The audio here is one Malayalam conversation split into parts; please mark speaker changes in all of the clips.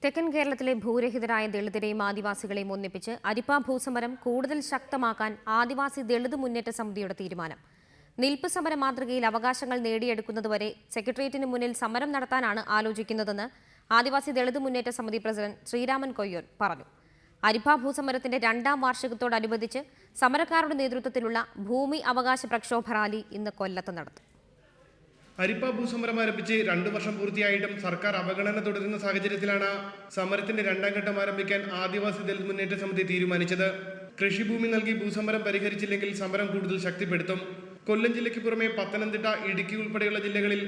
Speaker 1: തെക്കൻ കേരളത്തിലെ ഭൂരഹിതരായ ദളിതരെയും ആദിവാസികളെയും ഒന്നിപ്പിച്ച് അരിപ്പ ഭൂസമരം കൂടുതൽ ശക്തമാക്കാൻ ആദിവാസി ദളിത് മുന്നേറ്റ സമിതിയുടെ തീരുമാനം. നിൽപ്പ് സമര മാതൃകയിൽ അവകാശങ്ങൾ നേടിയെടുക്കുന്നതുവരെ സെക്രട്ടേറിയറ്റിന് മുന്നിൽ സമരം നടത്താനാണ് ആലോചിക്കുന്നതെന്ന് ആദിവാസി ദളിത് മുന്നേറ്റ സമിതി പ്രസിഡന്റ് ശ്രീരാമൻ കൊയ്യോൻ പറഞ്ഞു. അരിപ്പ ഭൂസമരത്തിന്റെ 2ാം വാർഷികത്തോടനുബന്ധിച്ച് സമരക്കാരുടെ നേതൃത്വത്തിലുള്ള ഭൂമി അവകാശ പ്രക്ഷോഭ റാലി ഇന്ന് കൊല്ലത്ത് നടത്തും.
Speaker 2: അരിപ്പ ഭൂസമരം ആരംഭിച്ച് 2 വർഷം പൂർത്തിയായിട്ടും സർക്കാർ അവഗണന തുടരുന്ന സാഹചര്യത്തിലാണ് സമരത്തിന്റെ 2ാം ഘട്ടം ആരംഭിക്കാൻ ആദിവാസി ദളിത് മുന്നേറ്റ സമിതി തീരുമാനിച്ചത്. കൃഷിഭൂമി നൽകി ഭൂസമരം പരിഹരിച്ചില്ലെങ്കിൽ സമരം കൂടുതൽ ശക്തിപ്പെടുത്തും. കൊല്ലം ജില്ലയ്ക്ക് പുറമെ പത്തനംതിട്ട, ഇടുക്കി ഉൾപ്പെടെയുള്ള ജില്ലകളിൽ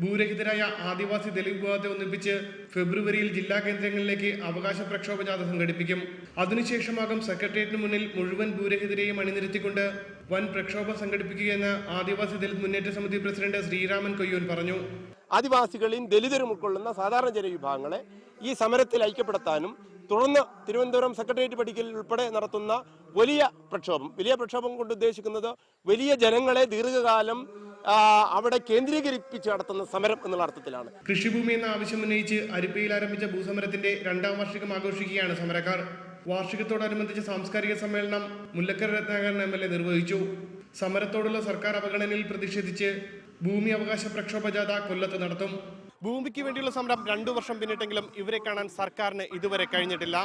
Speaker 2: ഭൂരഹിതരായ ആദിവാസി ദളിത് വിഭാഗത്തെ ഒന്നിപ്പിച്ച് ഫെബ്രുവരിയിൽ ജില്ലാ കേന്ദ്രങ്ങളിലേക്ക് അവകാശ പ്രക്ഷോഭ ജാഥ സംഘടിപ്പിക്കും. അതിനുശേഷമാകും സെക്രട്ടേറിയറ്റിന് മുന്നിൽ മുഴുവൻ ഭൂരഹിതരെയും അണിനിരത്തിക്കൊണ്ട് വൻ പ്രക്ഷോഭം സംഘടിപ്പിക്കുകയെന്ന് ആദിവാസി ദളിത് മുന്നേറ്റ സമിതി പ്രസിഡന്റ് ശ്രീരാമൻ കൊയ്യോൻ പറഞ്ഞു.
Speaker 3: ആദിവാസികളെയും ദലിതരും ഉൾക്കൊള്ളുന്ന സാധാരണ ജനവിഭാഗങ്ങളെ ഈ സമരത്തിൽ ഐക്യപ്പെടുത്താനും തുടർന്ന് തിരുവനന്തപുരം സെക്രട്ടേറിയറ്റ് പടിക്കൽ ഉൾപ്പെടെ നടത്തുന്ന വലിയ പ്രക്ഷോഭം കൊണ്ട് ഉദ്ദേശിക്കുന്നത് വലിയ ജനങ്ങളെ ദീർഘകാലം അവിടെ കേന്ദ്രീകരിപ്പിച്ച് നടത്തുന്ന സമരം എന്നുള്ള അർത്ഥത്തിലാണ്.
Speaker 2: കൃഷിഭൂമി എന്ന ആവശ്യം ഉന്നയിച്ച് അരിപ്പയിൽ ആരംഭിച്ച ഭൂസമരത്തിന്റെ 2ാം വാർഷികം ആഘോഷിക്കുകയാണ് സമരക്കാർ. വാർഷികത്തോടനുബന്ധിച്ച് സാംസ്കാരിക സമ്മേളനം മുല്ലക്കര രത്നാകരൻ MLA നിർവഹിച്ചു. സമരത്തോടുള്ള സർക്കാർ അവഗണനയിൽ പ്രതിഷേധിച്ച് ഭൂമി അവകാശ പ്രക്ഷോഭ ജാഥ കൊല്ലത്ത് നടത്തും. ഭൂമിക്ക് വേണ്ടിയുള്ള സമരം 2 വർഷം പിന്നിട്ടെങ്കിലും ഇവരെ കാണാൻ സർക്കാരിന് ഇതുവരെ കഴിഞ്ഞിട്ടില്ല.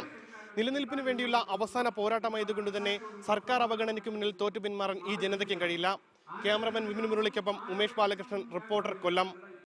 Speaker 2: നിലനിൽപ്പിന് വേണ്ടിയുള്ള അവസാന പോരാട്ടമായതുകൊണ്ട് തന്നെ സർക്കാർ അവഗണനയ്ക്ക് മുന്നിൽ തോറ്റു പിന്മാറാൻ ഈ ജനതയ്ക്കും കഴിയില്ല. ക്യാമറമാൻ വിപിൻ മുരളിക്കൊപ്പം ഉമേഷ് ബാലകൃഷ്ണൻ, റിപ്പോർട്ടർ, കൊല്ലം.